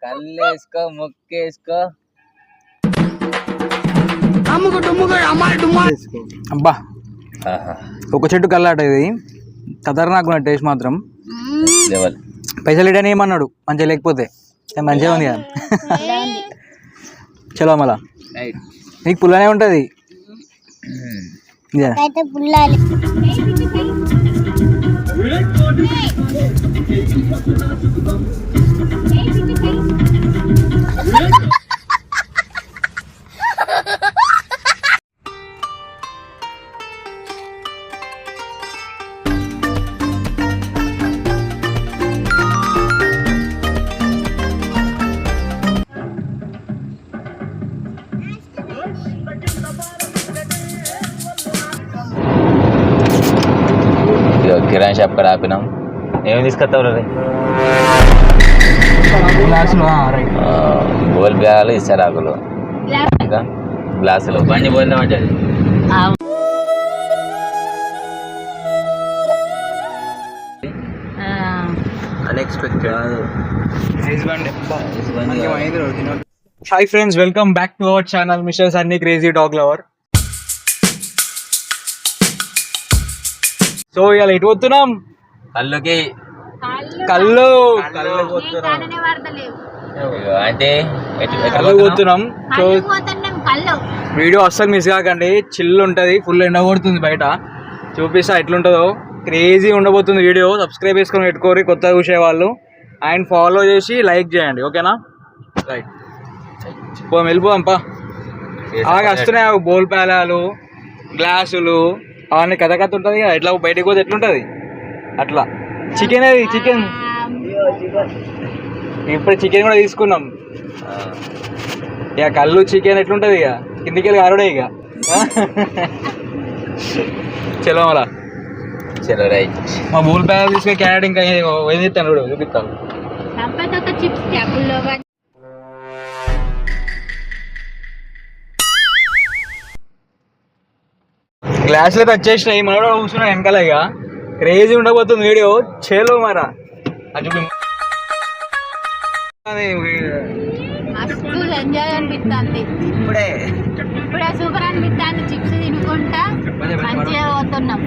కల్లేసుకో ముక్కేసుకో అబ్బా ఒక చెట్టు కల్లాట ఇది ఖతర్నాక్ ఉన్న టేస్ట్ మాత్రం లెవెల్. పైసలు ఇడని ఏమన్నాడు మంచిగా లేకపోతే మంచిగా ఉంది కదా. చలో మళ్ళా నీకు పుల్లనే ఉంటుంది. కిరాణా షాప్ కాడ ఆపినాం. ఏమి తీసుకొస్తావు గోల్ బ్యాగులు ఇస్తారాకులు ఇంకా గ్లాసులు బండి పోయిందామంటే hi friends, welcome back to our channel mister Sunny crazy dog lover. So ఇవాళ ఎటు పోతున్నాం? కళ్ళుకి కళ్ళు అంటే పోతున్నాం. సో వీడియో అస్సలు మిస్ కాకండి, చిల్లు ఉంటుంది, ఫుల్ ఎండ కొడుతుంది బయట. చూపిస్తా ఎట్లుంటుందో, క్రేజీ ఉండబోతుంది వీడియో. సబ్స్క్రైబ్ చేసుకొని పెట్టుకోరి కొత్తగా చూసేవాళ్ళు, అండ్ ఫాలో చేసి లైక్ చేయండి, ఓకేనా? రైట్, వెళ్ళిపోదాంపా. అలాగే వస్తున్నాయి బోల్ ప్యాలాలు, గ్లాసులు అవన్నీ కథ కథ ఉంటుంది కదా. ఎట్లా బయటకు పోతే ఎట్లుంటుంది అట్లా. చికెన్, అది చికెన్, ఇప్పుడు చికెన్ కూడా తీసుకున్నాం. ఇక కళ్ళు చికెన్ ఎట్లుంటుంది ఇక కిందికి వెళ్ళి ఆరుడే ఇక. చలో మళ్ళా చలో రైట్. మా బోల్ ప్యాలాలు తీసుకొని క్యారెట్ ఇంకా ఏది ఇస్తాను చూపిస్తాను. గ్లాసులు అయితే వచ్చేసినాయి, మనం కూడా కూర్చున్నాం వెనకాల. ఇక క్రేజీ ఉండబోతుంది వీడియో. చేలో మరా అది ఇప్పుడే సూపర్ అనిపిస్తుంది. చిప్స్ తినుకుంటా మంచిగా పోతున్నాం.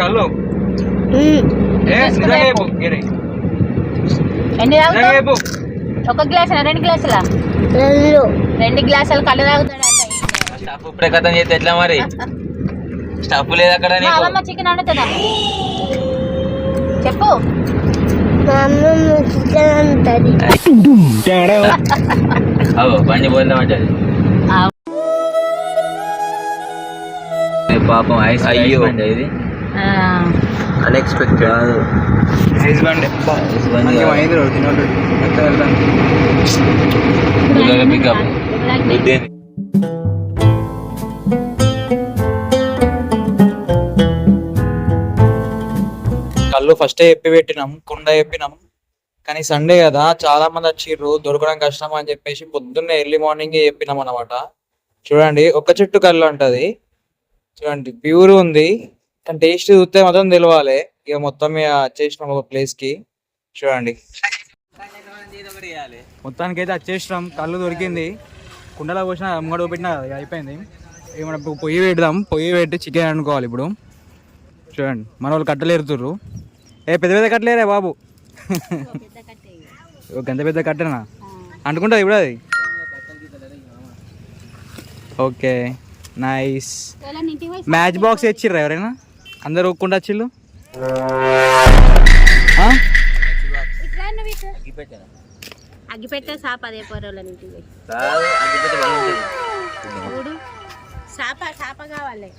కళ్ళు ఒక గ్లాస్, 2 గ్లాసులా? 2 గ్లాసులు కళ్ళు తాగుతాడట. స్టాఫ్ ఇప్పుడే కథం చేస్తే ఎట్లా మరి? స్టాఫ్ లేదు అక్కడ. చికెన్ వండుతుందా చెప్పు. బండి పోయిందామంటే పాపం ఐస్. అయ్యో ఇది అన్ఎక్స్పెక్టెడ్. ఐస్ బండి పికప్. కళ్ళు ఫస్టే చెప్పి పెట్టినాం, కుండ చెప్పినాం. కానీ సండే కదా, చాలా మంది వచ్చిర్రు, దొరకడం కష్టం అని చెప్పేసి పొద్దున్నే ఎర్లీ మార్నింగ్ చెప్పినాం అనమాట. చూడండి, ఒక చెట్టు కళ్ళు అంటది. చూడండి, ప్యూర్ ఉంది, కానీ టేస్ట్ చూస్తే మాత్రం తెలవాలి. ఇక మొత్తం వచ్చేసినాం ఒక ప్లేస్ కి. చూడండి, మొత్తానికి అయితే వచ్చేసినాం. కళ్ళు దొరికింది, కుండలో పోసిన ముంగడ పెట్టినా కదా, అయిపోయింది. ఇక మనం పొయ్యి పెడదాం. పొయ్యి పెట్టి చికెన్ అనుకోవాలి ఇప్పుడు. చూడండి, మన వాళ్ళు కట్టెలు ఎరుతుర్రు. పెద్ద పెద్ద కట్టలేరే బాబు, ఎంత పెద్ద కట్టెనా అనుకుంటుంది ఇప్పుడు అది. Okay, nice. మ్యాచ్ బాక్స్ తెచ్చిర్రా ఎవరైనా? అందరు ఒక్కుండా వచ్చిళ్ళు. అగ్గిపెట్టే సాప అదే పొరల సాప కావాలి.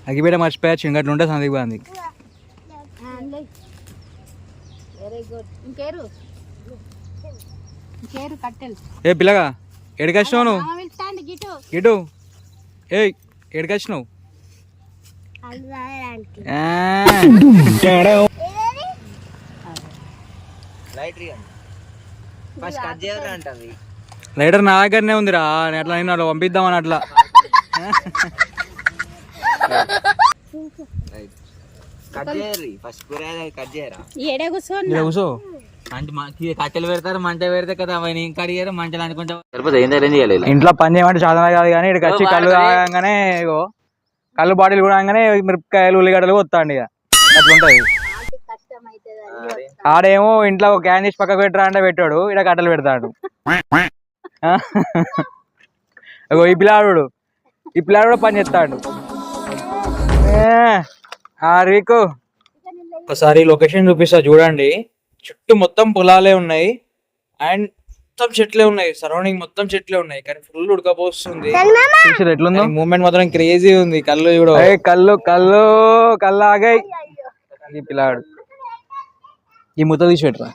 అగ్గిపెట్ట మర్చిపోయచ్చు, ఇంకట్లు ఉంటే సందికి బాగుంది. ఏ పిల్లగా ఎడికొచ్చినావు నువ్వు? గిటు ఏ ఎడికొచ్చినావు? లైటర్ నా దగ్గరనే ఉందిరా, అట్లా నేను పంపిద్దామని అట్లా. ఏడే కూర్చోండి ఇక్కడ కూర్చో. అంటే కట్టెలు పెడతారు, మంట పెడితే కదా అవన్నీ ఇంకా అడిగారు మంటలు అనుకుంటా సరిపోతే ఏం చేయాలి. ఇంట్లో పని చేయమంటే చాలా కాదు కానీ ఇక్కడికి వచ్చి కళ్ళు తాగంగానే ఇగో కళ్ళు బాటిల్ కూడా తాగంగానే మిరపకాయలు ఉల్లిగడ్డలు వస్తాండి ఇక అట్లుంటది. ఆడేమో ఇంట్లో ఒక క్యాన్ చేసి పక్కకు పెట్టరా అంటే పెట్టాడు, ఇక్కడ కట్టెలు పెడతాడు. ఇగో ఈ పిల్లాడు కూడా పని చేస్తాడు. రీకు ఒకసారి లొకేషన్ చూపిస్తా చూడండి. చుట్టూ మొత్తం పొలాలే ఉన్నాయి అండ్ మొత్తం చెట్లే ఉన్నాయి, సరౌండింగ్ మొత్తం చెట్లే ఉన్నాయి కానీ ఫుల్ ఉడకపోస్తుంది. ఎట్లుందో మూమెంట్ మాత్రం క్రేజీ ఉంది. కళ్ళు చూడ కళ్ళు కళ్ళు కళ్ళు ఆగాయి. ఈ పిల్లాడు ఈ మూత తీసి పెట్టరా,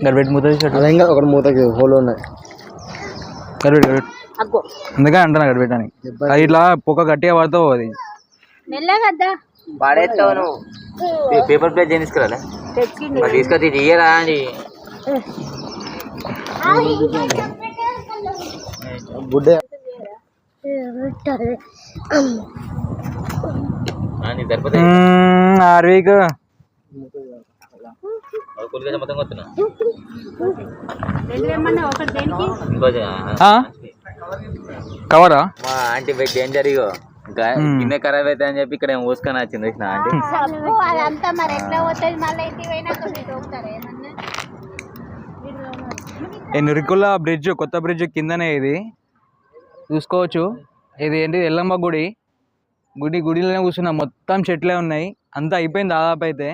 గడిపెట్టి మూత తీసి పెట్టా. ఒక మూతకి హోల్ ఉన్నాయి గడిపెట్టి, అందుకని అంటున్నా గడిపెట్టని. అది ఇట్లా పొక్క గట్టిగా పడతావు, అది పాడేస్తావు నువ్వు. పేపర్ ప్లేట్ తీసుకురా, తీసుకొచ్చి తీయరా అండి. ఆర్వీక్ మొత్తం కొత్తున్నా కవరా మా ఆంటీ పెట్టి ఏం జరిగో ఇంకా గిన్నె ఖరాబ్ అవుతా అని చెప్పి ఇక్కడ ఏం పోసుకొని వచ్చింది ఆంటీ. నురికుల బ్రిడ్జ్, కొత్త బ్రిడ్జ్ కిందనే ఇది చూసుకోవచ్చు. ఇది ఏంటి ఎల్లమ్మ గుడి. గుడిలోనే కూర్చున్నా, మొత్తం చెట్లే ఉన్నాయి. అంతా అయిపోయింది దాదాపు. అయితే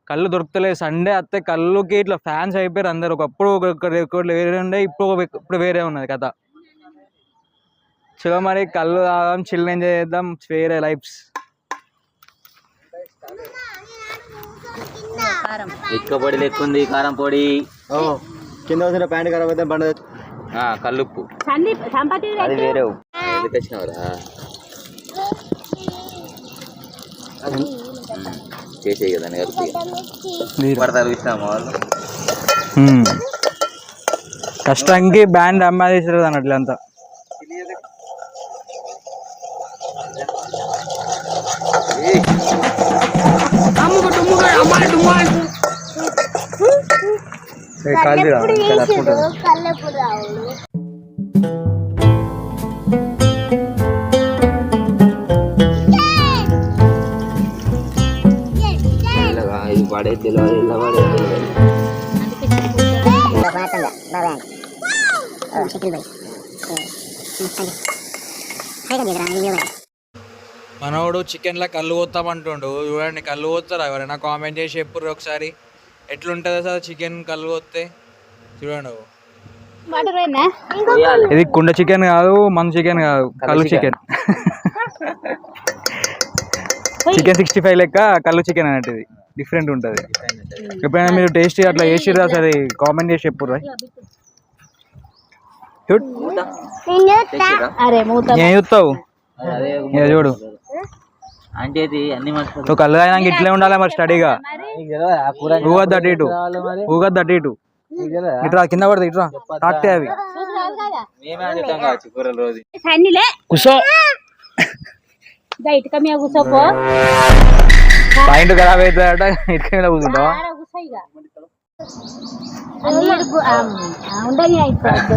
కళ్ళు దొరుకుతలేదు. సండే అత్తే కళ్ళుకి ఇట్లా ఫ్యాన్స్ అయిపోయారు అందరు. ఒకప్పుడు వేరే ఉండే, ఇప్పుడు వేరే ఉన్నది కథ. చలో మరి కళ్ళు తాగాం, చిల్ ఎంజాయ్ చేద్దాం, వేరే లైఫ్స్. ఇక్క పొడి లెక్కుంది, కారం పొడి కింద వచ్చిన ప్యాంట్ ఖరాబ్ అయితే బండ కల్లుప్పు అది వేరే తెచ్చినవరా చేసే కదా పడతారు ఇస్తాము వాళ్ళు. కష్టానికి బ్యాండ్ అమ్మేసారు అన్నట్లు అంతా. ఇది పడే తెలియదు, ఇలా పడే మనోడు చికెన్లో కళ్ళు పోతామంటుండు. చూడండి, కళ్ళు పోతారా? ఎవరైనా కామెంట్ చేసి చెప్పుర్రు ఒకసారి, ఎట్లుంటుంది సార్ చికెన్ కళ్ళు పోతే? చూడండి, ఇది కుండ చికెన్ కాదు, మన చికెన్ కాదు, కళ్ళు చికెన్. చికెన్ 65 లెక్క కళ్ళు చికెన్ అన్నట్టు ఇది డిఫరెంట్ ఉంటుంది. ఎప్పుడైనా మీరు టేస్ట్ అట్లా చేసిర్రా సరే కామెంట్ చేసి చెప్పుర్రా. ఏం చూస్తావు చూడు అంటే అన్ని నువ్వు కళ్ళు తాగినాక ఇట్లే ఉండాలి మరి స్టడీగా. ఊగద్దు అటు ఇటు, ఊగద్దు అటు ఇటు. ఇట్రా కింద పడతా, ఇట్రా తాకితే అవి కూర్చో. పాయింట్ ఖరాబ్ అవుతుందట, ఇటుక మీద కూర్చుంటావా?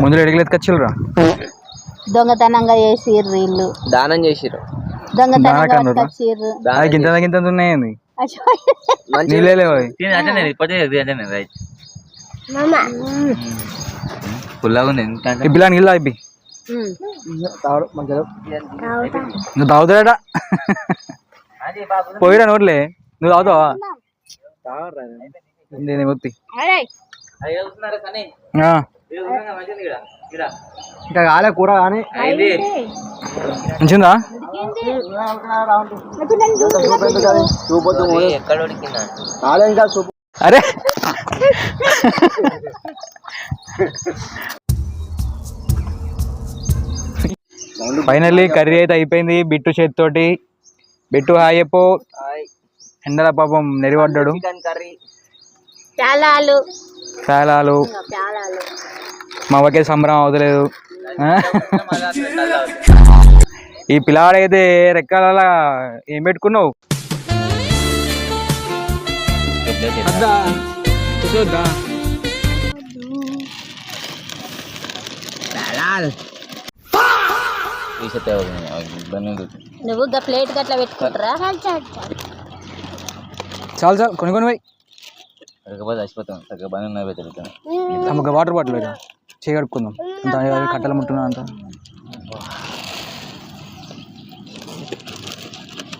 ముందు ఎడికి ఎత్తుకొచ్చిర్రా, దొంగతనంగా చేసిర్రు వీళ్ళు, దానం చేసిర్రు, గింత గింత ఉన్నాయండి నీళ్ళే లేవు. ఈ పిల్లని ఇల్లు అయిపోయి నువ్వు తాగుతాడట. పోయిరా నోట్లే, నువ్వు తాగుతావా? మొత్తి ఇంకా కాలే కూర కానీ మంచిదా? అరే ఫైనల్లీ కర్రీ అయితే అయిపోయింది బిట్టు చేతితోటి. బిట్టు హాయ్ చెప్పు. ఎండల పాపం నెరిపడ్డాడు. చాలాలు మా ఒకే సంబరం అవతలేదు. ఈ పిల్లాడైతే రెక్కల ఏం పెట్టుకున్నావు? అద్దా చూద్దా నువ్వు గా ప్లేట్ గట్లా పెట్టుకుంటారా చాలు చాలు కొన్ని కొన్ని పోయి చచ్చిపోతాం చక్కగా పని ఉన్నాయి పెరుగుతాం ఒక వాటర్ బాటిల్ చేయగడుకుందాం అంత కట్టెలు ముట్టున్నా అంత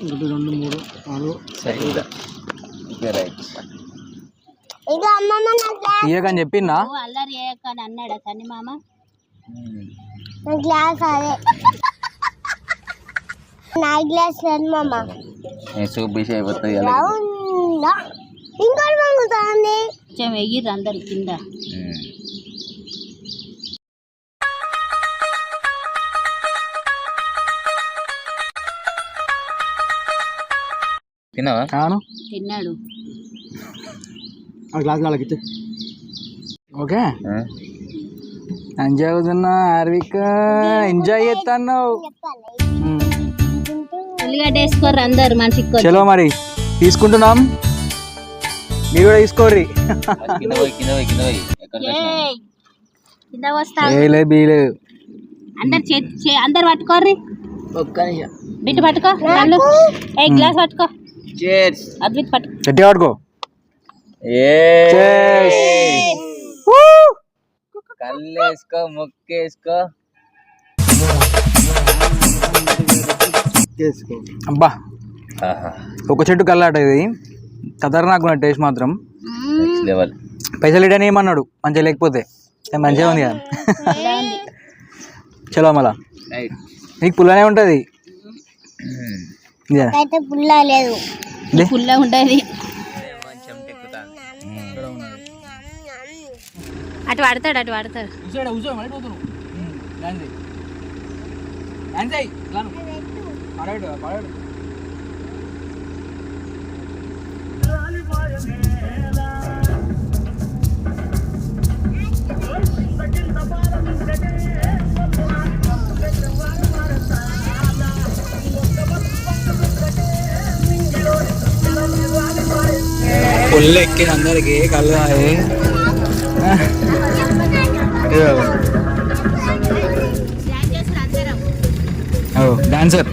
1 2 3 4 ఇయ్యకని చెప్పిందా అల్లరి చేయకని అన్నాడా సన్ని మామ గ్లాస్ అదే నా గ్లాస్ లేదు మామ సూప్ బిష్ అయిపోతుంది ఇంకోటి మంగుతుంది కొంచెం వెయ్యిర్రు అందరు కింద తిన్నావా తిన్నాడు గ్లాస్ వాళ్ళకి ఇచ్చే ఓకే ఎంజాయ్ అవుతున్నా హార్విక్ ఎంజాయ్ చేస్తాను ఉల్లిగడ్డ వేసుకోర్రు అందరు మనిషికి చలో మరి తీసుకుంటున్నాం మీరు కూడా తీసుకోర్రి కింద పోయి కింద వస్తా ఏలే బీలే అందరు అందరు పట్టుకోర్రి బిట్టు పట్టుకో కళ్ళు ఏ గ్లాస్ పట్టుకో అద్విత్ పట్టుకో గట్టిగా పట్టుకో కల్లేసుకో ముక్కేసుకో అబ్బా ఒక చెట్టు కల్లాట ఇది ఖతర్నాక్ ఉన్న టేస్ట్ మాత్రం లెవెల్ పైసలు ఇడని ఏమన్నాడు మంచిగా లేకపోతే మంచిగా ఉంది కదా చలో మళ్ళా నీకు పుల్లనే ఉంటుంది అయితే పుల్ల లేదు పుల్ల ఉంటుంది అటు పడతాడు పుల్ల ఎక్కింది అందరికి కళ్ళు డాన్సర్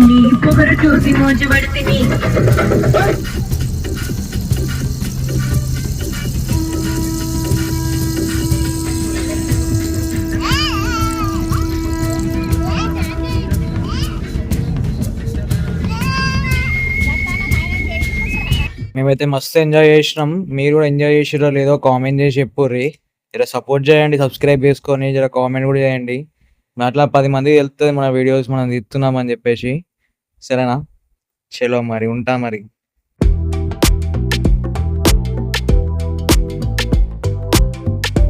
నీ పొగరు చూసి మోజు పడితే మేమైతే మస్తు ఎంజాయ్ చేసినాం. మీరు కూడా ఎంజాయ్ చేసిరో లేదో కామెంట్ చేసి చెప్పుర్రి. జర సపోర్ట్ చేయండి, సబ్స్క్రైబ్ చేసుకొని జర కామెంట్ కూడా చేయండి. అట్లా 10 మందికి వెళ్తుంది మన వీడియోస్ మనం తీస్తున్నామని చెప్పేసి. సరేనా? చలో మరి ఉంటా మరి.